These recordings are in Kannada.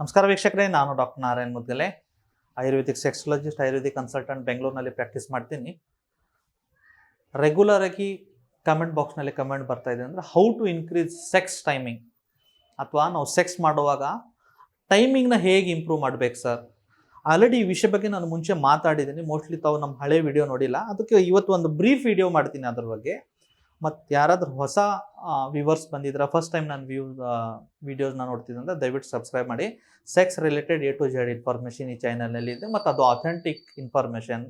ನಮಸ್ಕಾರ ವೀಕ್ಷಕರೇ, ನಾನು doctor Narayan Mudgale, ayurvedic sexologist, ayurvedic consultant, ಬೆಂಗಳೂರಿನಲ್ಲಿ ಪ್ರಾಕ್ಟೀಸ್ ಮಾಡ್ತೀನಿ. ರೆಗ್ಯುಲರ್ ಆಗಿ ಕಮೆಂಟ್ ಬಾಕ್ಸ್ನಲ್ಲಿ ಕಮೆಂಟ್ ಬರ್ತಾ ಇದೆ ಅಂದರೆ how to increase sex timing, ಅಥವಾ ನಾವು ಸೆಕ್ಸ್ ಮಾಡುವಾಗ ಟೈಮಿಂಗ್ನ ಹೇಗೆ ಇಂಪ್ರೂವ್ ಮಾಡಬೇಕು ಸರ್. ಆಲ್ರೆಡಿ ಈ ವಿಷಯ ಬಗ್ಗೆ ನಾನು ಮುಂಚೆ ಮಾತಾಡಿದ್ದೀನಿ, ಮೋಸ್ಟ್ಲಿ ತಾವು ನಮ್ಮ ಹಳೆ ವಿಡಿಯೋ ನೋಡಿಲ್ಲ. ಅದಕ್ಕೆ ಇವತ್ತು ಒಂದು ಬ್ರೀಫ್ ವಿಡಿಯೋ ಮಾಡ್ತೀನಿ ಅದ್ರ ಬಗ್ಗೆ. ಮತ್ತು ಯಾರಾದರೂ ಹೊಸ ವ್ಯೂವರ್ಸ್ ಬಂದಿದ್ರೆ, ಫಸ್ಟ್ ಟೈಮ್ ನಾನು ವೀಡಿಯೋಸ್ನ ನೋಡ್ತಿದ್ದಂದ್ರೆ ದಯವಿಟ್ಟು ಸಬ್ಸ್ಕ್ರೈಬ್ ಮಾಡಿ. Sex related A to Z information ಈ ಚಾನಲ್ನಲ್ಲಿ ಇದೆ, ಮತ್ತು ಅದು ಅಥೆಂಟಿಕ್ ಇನ್ಫಾರ್ಮೇಷನ್.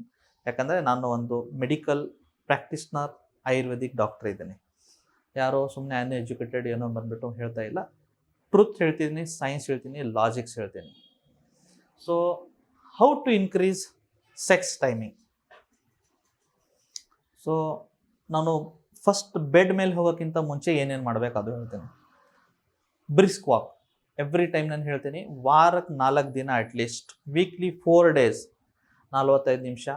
ಯಾಕಂದರೆ ನಾನು ಒಂದು ಮೆಡಿಕಲ್ ಪ್ರಾಕ್ಟೀಸ್ನರ್, ಆಯುರ್ವೇದಿಕ್ ಡಾಕ್ಟರ್ ಇದ್ದೀನಿ. ಯಾರೋ ಸುಮ್ಮನೆ ಅನ್ಎಜುಕೇಟೆಡ್ ಏನೋ ಬಂದುಬಿಟ್ಟು ಹೇಳ್ತಾ ಇಲ್ಲ. ಟ್ರುತ್ ಹೇಳ್ತೀನಿ, ಸೈನ್ಸ್ ಹೇಳ್ತೀನಿ, ಲಾಜಿಕ್ಸ್ ಹೇಳ್ತೀನಿ. So how to increase sex timing. So ನಾನು ಫಸ್ಟ್ ಬೆಡ್ ಮೇಲೆ ಹೋಗೋಕ್ಕಿಂತ ಮುಂಚೆ ಏನೇನು ಮಾಡಬೇಕು ಅದು ಹೇಳ್ತೀನಿ. ಬ್ರಿಸ್ಕ್ ವಾಕ್ ಎವ್ರಿ ಟೈಮ್ ನಾನು ಹೇಳ್ತೀನಿ. ವಾರಕ್ಕೆ 4 ದಿನ ಅಟ್ಲೀಸ್ಟ್, ವೀಕ್ಲಿ 4 ಡೇಸ್ 45 ನಿಮಿಷ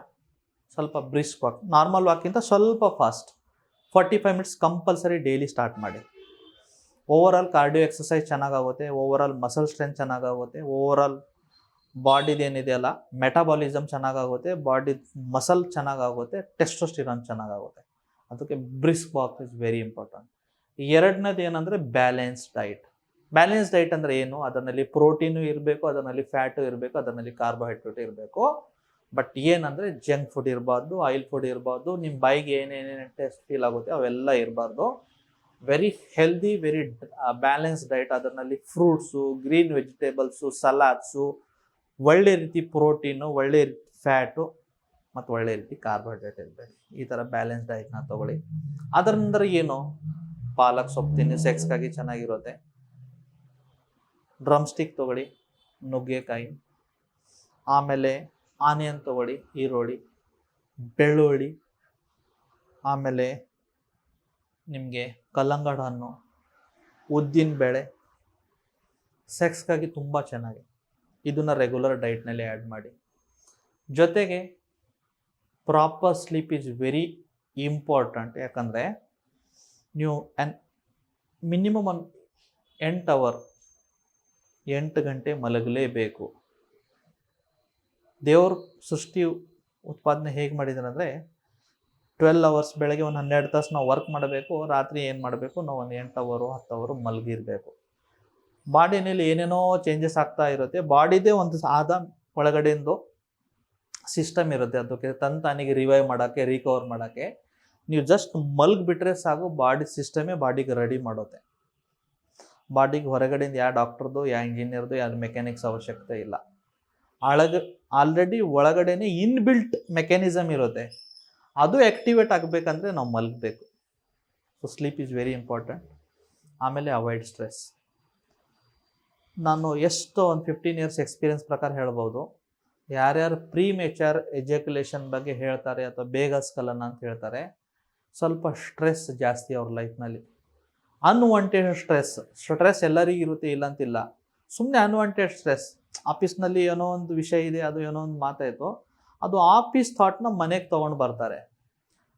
ಸ್ವಲ್ಪ ಬ್ರಿಸ್ಕ್ ವಾಕ್. ನಾರ್ಮಲ್ ವಾಕ್ಕಿಂತ ಸ್ವಲ್ಪ fast, 45 minutes compulsory daily start ಮಾಡಿ. ಓವರಾಲ್ ಕಾರ್ಡಿಯೋ ಎಕ್ಸಸೈಸ್ ಚೆನ್ನಾಗಾಗುತ್ತೆ, ಓವರಾಲ್ ಮಸಲ್ ಸ್ಟ್ರೆಂತ್ ಚೆನ್ನಾಗಾಗುತ್ತೆ, ಓವರಾಲ್ ಬಾಡಿದೇನಿದೆಯಲ್ಲ ಮೆಟಾಬಾಲಿಸಮ್ ಚೆನ್ನಾಗಾಗುತ್ತೆ, ಬಾಡಿ ಮಸಲ್ ಚೆನ್ನಾಗಾಗುತ್ತೆ, ಟೆಸ್ಟೋಸ್ಟಿರಾನ್ ಚೆನ್ನಾಗಾಗುತ್ತೆ. ಅದಕ್ಕೆ brisk walk is very important. ಎರಡನೇದು ಏನಂದರೆ ಬ್ಯಾಲೆನ್ಸ್ ಡೈಟ್. ಬ್ಯಾಲೆನ್ಸ್ ಡೈಟ್ ಅಂದರೆ ಏನು? ಅದರಲ್ಲಿ ಪ್ರೋಟೀನು ಇರಬೇಕು, ಅದರಲ್ಲಿ ಫ್ಯಾಟು ಇರಬೇಕು, ಅದರಲ್ಲಿ ಕಾರ್ಬೋಹೈಡ್ರೇಟ್ ಇರಬೇಕು. ಬಟ್ ಏನಂದರೆ ಜಂಕ್ ಫುಡ್ ಇರಬಾರ್ದು, ಆಯಿಲ್ ಫುಡ್ ಇರಬಾರ್ದು, ನಿಮ್ಮ ಬಾಯಿಗೆ ಏನೇನೇನು ಟೇಸ್ಟ್ ಫೀಲ್ ಆಗುತ್ತೆ ಅವೆಲ್ಲ ಇರಬಾರ್ದು. ವೆರಿ ಹೆಲ್ದಿ, ವೆರಿ ಬ್ಯಾಲೆನ್ಸ್ ಡೈಟ್. ಅದರಲ್ಲಿ ಫ್ರೂಟ್ಸು, ಗ್ರೀನ್ ವೆಜಿಟೇಬಲ್ಸು, ಸಲಾಡ್ಸು, ಒಳ್ಳೆ ರೀತಿ ಪ್ರೋಟೀನು, ಒಳ್ಳೆ ರೀತಿ ಫ್ಯಾಟು ಮತ್ತು ಒಳ್ಳೆ ರೀತಿ ಕಾರ್ಬೋಹೈಡ್ರೇಟ್ ಇರಬೇಕು. ಈ ಥರ ಬ್ಯಾಲೆನ್ಸ್ ಡೈಟ್ನ ತೊಗೊಳ್ಳಿ. ಅದರ ನಂತರ ಏನು? ಪಾಲಕ್ ಸೊಪ್ಪು ತಿನ್ನಿ, ಸೆಕ್ಸ್ಗಾಗಿ ಚೆನ್ನಾಗಿರುತ್ತೆ. ಡ್ರಮ್ ಸ್ಟಿಕ್ ತೊಗೊಳ್ಳಿ, ನುಗ್ಗೆಕಾಯಿ, ಆಮೇಲೆ ಆನಿಯನ್ ತೊಗೊಳ್ಳಿ, ಈರುಳ್ಳಿ, ಬೆಳ್ಳುಳ್ಳಿ, ಆಮೇಲೆ ನಿಮಗೆ ಕಲ್ಲಂಗಡಿ ಹಣ್ಣು, ಉದ್ದಿನ ಬೇಳೆ. ಸೆಕ್ಸ್ಗಾಗಿ ತುಂಬ ಚೆನ್ನಾಗಿ ಇದನ್ನು ರೆಗ್ಯುಲರ್ ಡೈಟ್ನಲ್ಲಿ ಆ್ಯಡ್ ಮಾಡಿ. ಜೊತೆಗೆ proper sleep is very important. ಯಾಕಂದರೆ ನೀವು ಮಿನಿಮಮ್ 8 ಗಂಟೆ ಮಲಗಲೇಬೇಕು. ದೇವ್ರ ಸೃಷ್ಟಿ ಉತ್ಪಾದನೆ ಹೇಗೆ ಮಾಡಿದ್ದಾರೆ ಅಂದರೆ 12 ಅವರ್ಸ್, ಬೆಳಗ್ಗೆ ಒಂದು 12 ತಾಸು ನಾವು ವರ್ಕ್ ಮಾಡಬೇಕು, ರಾತ್ರಿ ಏನು ಮಾಡಬೇಕು, ನಾವು ಒಂದು 8 ಅವರು 10 ಅವರು ಮಲಗಿರಬೇಕು. ಬಾಡಿನಲ್ಲಿ ಏನೇನೋ ಚೇಂಜಸ್ ಆಗ್ತಾ ಇರುತ್ತೆ. ಬಾಡಿದೇ ಒಂದು ಒಳಗಡೆಯಿಂದ ಸಿಸ್ಟಮ್ ಇರುತ್ತೆ, ಅದಕ್ಕೆ ತಾನಿಗೆ ರಿವೈವ್ ಮಾಡೋಕ್ಕೆ, ರಿಕವರ್ ಮಾಡೋಕ್ಕೆ. ನೀವು ಜಸ್ಟ್ ಮಲಗಿಬಿಟ್ರೆ ಸಾಕು, ಬಾಡಿ ಸಿಸ್ಟಮೇ ಬಾಡಿಗೆ ರೆಡಿ ಮಾಡುತ್ತೆ. ಬಾಡಿಗೆ ಹೊರಗಡೆಯಿಂದ ಯಾವ ಡಾಕ್ಟರ್ದು, ಯಾವ ಇಂಜಿನಿಯರ್ದು, ಯಾವ ಮೆಕ್ಯಾನಿಕ್ಸ್ ಅವಶ್ಯಕತೆ ಇಲ್ಲ. ಆಲ್ರೆಡಿ ಒಳಗಡೆನೇ ಇನ್ಬಿಲ್ಟ್ ಮೆಕ್ಯಾನಿಸಮ್ ಇರುತ್ತೆ. ಅದು ಆ್ಯಕ್ಟಿವೇಟ್ ಆಗಬೇಕಂದ್ರೆ ನಾವು ಮಲಗಬೇಕು. So sleep is very important. ಆಮೇಲೆ ಅವಾಯ್ಡ್ ಸ್ಟ್ರೆಸ್. ನಾನು ಒಂದು 15 ಇಯರ್ಸ್ ಎಕ್ಸ್ಪೀರಿಯನ್ಸ್ ಪ್ರಕಾರ ಹೇಳ್ಬೋದು, ಯಾರ್ಯಾರು ಪ್ರೀಮೇಚರ್ ಎಜಾಕ್ಯುಲೇಷನ್ ಬಗ್ಗೆ ಹೇಳ್ತಾರೆ ಅಥವಾ ಬೇಗ ಸ್ಖಲನ ಅಂತ ಹೇಳ್ತಾರೆ, ಸ್ವಲ್ಪ ಸ್ಟ್ರೆಸ್ ಜಾಸ್ತಿ ಅವ್ರ ಲೈಫ್ನಲ್ಲಿ. ಅನ್ವಾಂಟೆಡ್ ಸ್ಟ್ರೆಸ್ ಎಲ್ಲರಿಗೂ ಇರುತ್ತೆ, ಇಲ್ಲಂತಿಲ್ಲ. ಸುಮ್ಮನೆ ಅನ್ವಾಂಟೆಡ್ ಸ್ಟ್ರೆಸ್, ಆಫೀಸ್ನಲ್ಲಿ ಏನೋ ಒಂದು ವಿಷಯ ಇದೆ, ಅದು ಏನೋ ಒಂದು ಮಾತಾಯಿತು, ಅದು ಆಫೀಸ್ ಥಾಟ್ನ ಮನೆಗೆ ತೊಗೊಂಡು ಬರ್ತಾರೆ.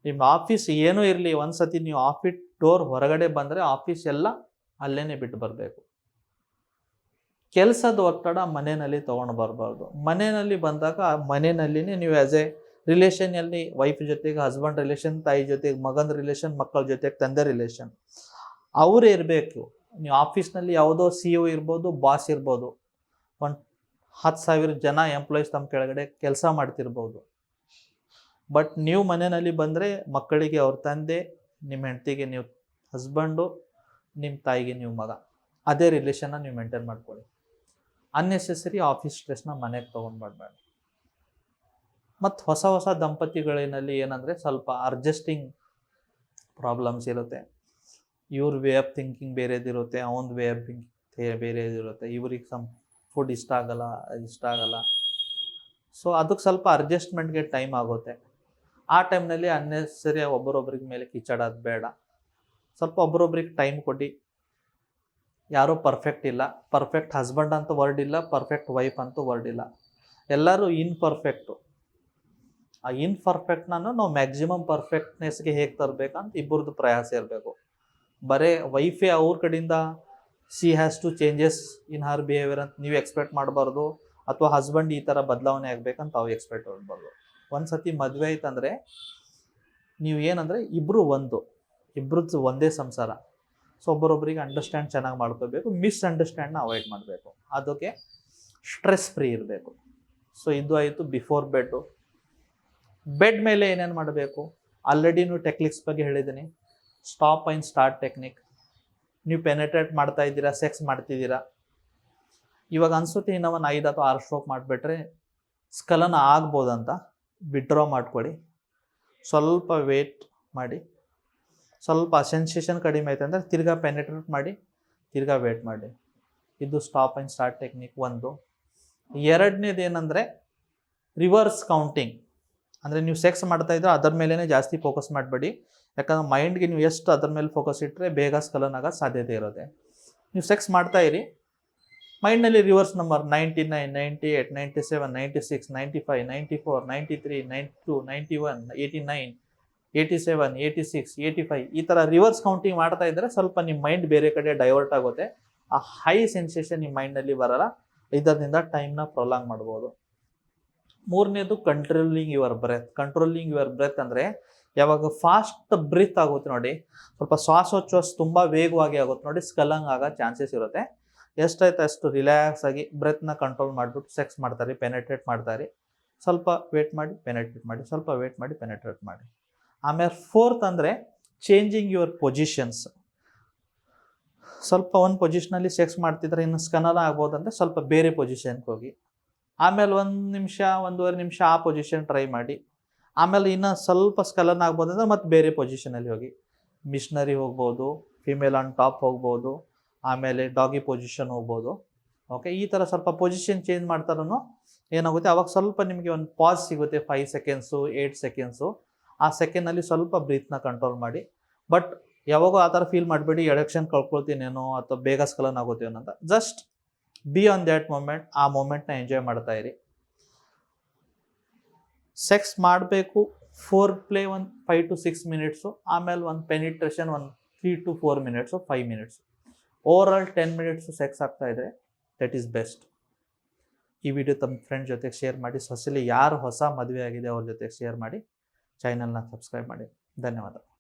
ನಿಮ್ಮ ಆಫೀಸ್ ಏನೂ ಇರಲಿ, ಒಂದು ಸತಿ ನೀವು ಆಫೀಸ್ ಡೋರ್ ಹೊರಗಡೆ ಬಂದರೆ ಆಫೀಸ್ ಎಲ್ಲ ಅಲ್ಲೇ ಬಿಟ್ಟು ಬರಬೇಕು. ಕೆಲಸದ ಒತ್ತಡ ಮನೆಯಲ್ಲಿ ತೊಗೊಂಡು ಬರಬಾರ್ದು. ಮನೆಯಲ್ಲಿ ಬಂದಾಗ ಮನೆಯಲ್ಲಿನೇ ನೀವು ಆ್ಯಸ್ ಎ ರಿಲೇಷನ್ನಲ್ಲಿ ವೈಫ್ ಜೊತೆಗೆ ಹಸ್ಬೆಂಡ್ ರಿಲೇಷನ್, ತಾಯಿ ಜೊತೆಗೆ ಮಗನ ರಿಲೇಷನ್, ಮಕ್ಕಳ ಜೊತೆಗೆ ತಂದೆ ರಿಲೇಷನ್, ಅವರೇ ಇರಬೇಕು. ನೀವು ಆಫೀಸ್ನಲ್ಲಿ ಯಾವುದೋ CEO ಇರ್ಬೋದು, ಬಾಸ್ ಇರ್ಬೋದು, ಒಂದು 10,000 ಜನ ಎಂಪ್ಲಾಯೀಸ್ ತಮ್ಮ ಕೆಳಗಡೆ ಕೆಲಸ ಮಾಡ್ತಿರ್ಬೋದು. ಬಟ್ ನೀವು ಮನೆಯಲ್ಲಿ ಬಂದರೆ ಮಕ್ಕಳಿಗೆ ಅವ್ರ ತಂದೆ, ನಿಮ್ಮ ಹೆಂಡತಿಗೆ ನೀವು ಹಸ್ಬೆಂಡು, ನಿಮ್ಮ ತಾಯಿಗೆ ನೀವು ಮಗ, ಅದೇ ರಿಲೇಷನ್ನ ನೀವು ಮೇಂಟೈನ್ ಮಾಡ್ಕೊಳ್ಳಿ. ಅನ್ನೆಸೆಸರಿ ಆಫೀಸ್ ಸ್ಟ್ರೆಸ್ನ ಮನೆಗೆ ತೊಗೊಂಡ್ಬಾರ್ಬೇಡ. ಮತ್ತು ಹೊಸ ದಂಪತಿಗಳಿನಲ್ಲಿ ಏನಂದರೆ ಸ್ವಲ್ಪ ಅಡ್ಜಸ್ಟಿಂಗ್ ಪ್ರಾಬ್ಲಮ್ಸ್ ಇರುತ್ತೆ. ಇವ್ರ ವೇ ಆಫ್ ಥಿಂಕಿಂಗ್ ಬೇರೆದಿರುತ್ತೆ, ಅವನ ವೇ ಆಫ್ ಥಿಂಕಿಂಗ್ ಬೇರೆದಿರುತ್ತೆ. ಇವ್ರಿಗೆ ಫುಡ್ ಇಷ್ಟ ಆಗಲ್ಲ. ಸೊ ಅದಕ್ಕೆ ಸ್ವಲ್ಪ ಅಡ್ಜಸ್ಟ್ಮೆಂಟ್ಗೆ ಟೈಮ್ ಆಗುತ್ತೆ. ಆ ಟೈಮ್ನಲ್ಲಿ ಅನ್ನೆಸರಿ ಒಬ್ಬರೊಬ್ರಿಗೆ ಮೇಲೆ ಕಿಚ್ಚಾಡೋದು ಬೇಡ. ಸ್ವಲ್ಪ ಒಬ್ಬರೊಬ್ರಿಗೆ ಟೈಮ್ ಕೊಡಿ. ಯಾರೂ ಪರ್ಫೆಕ್ಟ್ ಇಲ್ಲ, ಪರ್ಫೆಕ್ಟ್ ಹಸ್ಬೆಂಡ್ ಅಂತ ವರ್ಡ್ ಇಲ್ಲ, ಪರ್ಫೆಕ್ಟ್ ವೈಫ್ ಅಂತೂ ವರ್ಡ್ ಇಲ್ಲ. ಎಲ್ಲರೂ ಇನ್ಪರ್ಫೆಕ್ಟು. ಆ ಇನ್ಪರ್ಫೆಕ್ಟ್ನ ನಾವು ಮ್ಯಾಕ್ಸಿಮಮ್ ಪರ್ಫೆಕ್ಟ್ನೆಸ್ಗೆ ಹೇಗೆ ತರಬೇಕಂತ ಇಬ್ಬರದ್ದು ಪ್ರಯಾಸ ಇರಬೇಕು. ಬರೀ ವೈಫೇ ಅವ್ರ ಕಡೆಯಿಂದ she has to changes in her behaviour ಅಂತ ನೀವು ಎಕ್ಸ್ಪೆಕ್ಟ್ ಮಾಡಬಾರ್ದು, ಅಥವಾ ಹಸ್ಬೆಂಡ್ ಈ ಥರ ಬದಲಾವಣೆ ಆಗಬೇಕಂತ ತಾವು ಎಕ್ಸ್ಪೆಕ್ಟ್ ಮಾಡಬಾರ್ದು. ಒಂದು ಸತಿ ಮದುವೆ ಆಯ್ತಂದರೆ ನೀವು ಏನಂದರೆ ಇಬ್ಬರದ್ದು ಒಂದೇ ಸಂಸಾರ. ಸೊ ಒಬ್ಬರೊಬ್ಬರಿಗೆ ಅಂಡರ್ಸ್ಟ್ಯಾಂಡ್ ಚೆನ್ನಾಗಿ ಮಾಡ್ಕೋಬೇಕು, ಮಿಸ್ಅಂಡರ್ಸ್ಟ್ಯಾಂಡ್ನ ಅವಾಯ್ಡ್ ಮಾಡಬೇಕು, ಅದಕ್ಕೆ ಸ್ಟ್ರೆಸ್ ಫ್ರೀ ಇರಬೇಕು. ಸೊ ಇದು ಆಯಿತು ಬಿಫೋರ್ ಬೆಡ್ಡು. ಬೆಡ್ ಮೇಲೆ ಏನೇನು ಮಾಡಬೇಕು, ಆಲ್ರೆಡಿ ನೀವು ಟೆಕ್ನಿಕ್ಸ್ ಬಗ್ಗೆ ಹೇಳಿದ್ದೀನಿ. Stop and start technique. ನೀವು ಪೆನೆಟ್ರೇಟ್ ಮಾಡ್ತಾ ಇದ್ದೀರಾ, ಸೆಕ್ಸ್ ಮಾಡ್ತಿದ್ದೀರಾ, ಇವಾಗ ಅನ್ಸುತ್ತೆ ಇನ್ನೂ ಒಂದು 5 ಅಥವಾ 6 ಸ್ಟ್ರೋಕ್ ಮಾಡಿಬಿಟ್ರೆ ಸ್ಖಲನ ಆಗ್ಬೋದಂತ ವಿಡ್ರಾ ಮಾಡ್ಕೊಳ್ಳಿ. ಸ್ವಲ್ಪ ವೇಟ್ ಮಾಡಿ, ಸ್ವಲ್ಪ ಸೆನ್ಸೇಷನ್ ಕಡಿಮೆ ಆಯ್ತು ಅಂದರೆ ತಿರ್ಗಾ ಪೆನೆಟ್ರೇಟ್ ಮಾಡಿ, ತಿರ್ಗಾ ವೇಟ್ ಮಾಡಿ. ಇದು ಸ್ಟಾಪ್ ಆ್ಯಂಡ್ ಸ್ಟಾರ್ಟ್ ಟೆಕ್ನಿಕ್ ಒಂದು. ಎರಡನೇದು ಏನಂದರೆ ರಿವರ್ಸ್ ಕೌಂಟಿಂಗ್. ಅಂದರೆ ನೀವು ಸೆಕ್ಸ್ ಮಾಡ್ತಾಯಿದ್ರೆ ಅದರ ಮೇಲೇ ಜಾಸ್ತಿ ಫೋಕಸ್ ಮಾಡಬೇಡಿ, ಯಾಕಂದ್ರೆ ಮೈಂಡ್ಗೆ ನೀವು ಎಷ್ಟು ಅದ್ರ ಮೇಲೆ ಫೋಕಸ್ ಇಟ್ಟರೆ ಬೇಗ ಸ್ಖಲನ ಆಗೋ ಸಾಧ್ಯತೆ ಇರುತ್ತೆ. ನೀವು ಸೆಕ್ಸ್ ಮಾಡ್ತಾಯಿರಿ, ಮೈಂಡ್ನಲ್ಲಿ ರಿವರ್ಸ್ ನಂಬರ್ 99, 98, 97, 96, 95, 94, 93, 92, 91, 89, 87, 86, 85 ಈ ಥರ ರಿವರ್ಸ್ ಕೌಂಟಿಂಗ್ ಮಾಡ್ತಾ ಇದ್ದರೆ ಸ್ವಲ್ಪ ನಿಮ್ಮ ಮೈಂಡ್ ಬೇರೆ ಕಡೆ ಡೈವರ್ಟ್ ಆಗುತ್ತೆ. ಆ ಹೈ ಸೆನ್ಸೇಷನ್ ನಿಮ್ಮ ಮೈಂಡಲ್ಲಿ ಬರಲ್ಲ. ಇದರಿಂದ ಟೈಮ್ನ ಪ್ರೊಲಾಂಗ್ ಮಾಡ್ಬೋದು. ಮೂರನೇದು controlling your breath. Controlling your breath ಅಂದರೆ ಯಾವಾಗ ಫಾಸ್ಟ್ ಬ್ರೀತ್ ಆಗುತ್ತೆ ನೋಡಿ, ಸ್ವಲ್ಪ ಶ್ವಾಸೋಚ್ಛ್ವಾಸ ತುಂಬ ವೇಗವಾಗಿ ಆಗುತ್ತೆ ನೋಡಿ, ಸ್ಖಲನ ಆಗೋ ಚಾನ್ಸಸ್ ಇರುತ್ತೆ. ಎಷ್ಟಾಯ್ತು ಅಷ್ಟು ರಿಲ್ಯಾಕ್ಸ್ ಆಗಿ ಬ್ರೆತ್ನ ಕಂಟ್ರೋಲ್ ಮಾಡಿಬಿಟ್ಟು ಸೆಕ್ಸ್ ಮಾಡ್ತಾರೆ, ಪೆನೆಟ್ರೇಟ್ ಮಾಡ್ತಾರೆ. ಸ್ವಲ್ಪ ವೇಟ್ ಮಾಡಿ, ಪೆನೆಟ್ರೇಟ್ ಮಾಡಿ, ಸ್ವಲ್ಪ ವೇಟ್ ಮಾಡಿ, ಪೆನೆಟ್ರೇಟ್ ಮಾಡಿ. ಆಮೇಲೆ ಫೋರ್ತ್ ಅಂದರೆ ಚೇಂಜಿಂಗ್ ಯುವರ್ ಪೊಸಿಷನ್ಸ್. ಸ್ವಲ್ಪ ಒಂದು ಪೊಸಿಷನಲ್ಲಿ ಸೆಕ್ಸ್ ಮಾಡ್ತಿದ್ರೆ ಇನ್ನು ಸ್ಖಲನ ಆಗ್ಬೋದಂದರೆ ಸ್ವಲ್ಪ ಬೇರೆ ಪೊಸಿಷನ್ಗೆ ಹೋಗಿ, ಆಮೇಲೆ 1 ನಿಮಿಷ 1.5 ನಿಮಿಷ ಆ ಪೊಸಿಷನ್ ಟ್ರೈ ಮಾಡಿ, ಆಮೇಲೆ ಇನ್ನೂ ಸ್ವಲ್ಪ ಸ್ಖಲನ ಆಗ್ಬೋದಂದ್ರೆ ಮತ್ತೆ ಬೇರೆ ಪೊಸಿಷನಲ್ಲಿ ಹೋಗಿ, ಮಿಷನರಿ ಹೋಗ್ಬೋದು, ಫಿಮೇಲ್ ಆನ್ ಟಾಪ್ ಹೋಗ್ಬೋದು, ಆಮೇಲೆ ಡಾಗಿ ಪೊಸಿಷನ್ ಹೋಗ್ಬೋದು. ಓಕೆ, ಈ ಥರ ಸ್ವಲ್ಪ ಪೊಸಿಷನ್ ಚೇಂಜ್ ಮಾಡ್ತಾರೂ ಏನಾಗುತ್ತೆ, ಅವಾಗ ಸ್ವಲ್ಪ ನಿಮಗೆ ಒಂದು ಪಾಸ್ ಸಿಗುತ್ತೆ, 5 ಸೆಕೆಂಡ್ಸು 8 ಸೆಕೆಂಡ್ಸು. ಆ ಸೆಕೆಂಡ್ನಲ್ಲಿ ಸ್ವಲ್ಪ ಬ್ರೀತ್ನ ಕಂಟ್ರೋಲ್ ಮಾಡಿ. ಬಟ್ ಯಾವಾಗೋ ಆ ಥರ ಫೀಲ್ ಮಾಡಬೇಡಿ ಎಡಕ್ಷನ್ ಕಳ್ಕೊಳ್ತೀನೇನೋ ಅಥವಾ ಬೇಗ ಸ್ಖಲನ ಆಗುತ್ತೇನೋ ಅಂತ. Just be on that moment, ಆ ಮೂಮೆಂಟ್ನ ಎಂಜಾಯ್ ಮಾಡ್ತಾ ಇರಿ. ಸೆಕ್ಸ್ ಮಾಡಬೇಕು, ಫೋರ್ ಪ್ಲೇ ಒಂದು 5 to 6 ಮಿನಿಟ್ಸು, ಆಮೇಲೆ ಒಂದು ಪೆನಿಟ್ರೇಷನ್ ಒಂದು 3 to 4 minutes, 5 minutes. Overall 10 minutes sex ಆಗ್ತಾ ಇದ್ರೆ ದಟ್ ಈಸ್ ಬೆಸ್ಟ್. ಈ ವಿಡಿಯೋ ತಮ್ಮ ಫ್ರೆಂಡ್ ಜೊತೆಗೆ ಶೇರ್ ಮಾಡಿ. ಸೊಸೆಲಿ ಯಾರು ಹೊಸ ಮದುವೆ ಆಗಿದೆ ಅವ್ರ ಜೊತೆಗೆ ಶೇರ್ ಮಾಡಿ. ಚಾನಲ್ನ ಸಬ್ಸ್ಕ್ರೈಬ್ ಮಾಡಿ. ಧನ್ಯವಾದ.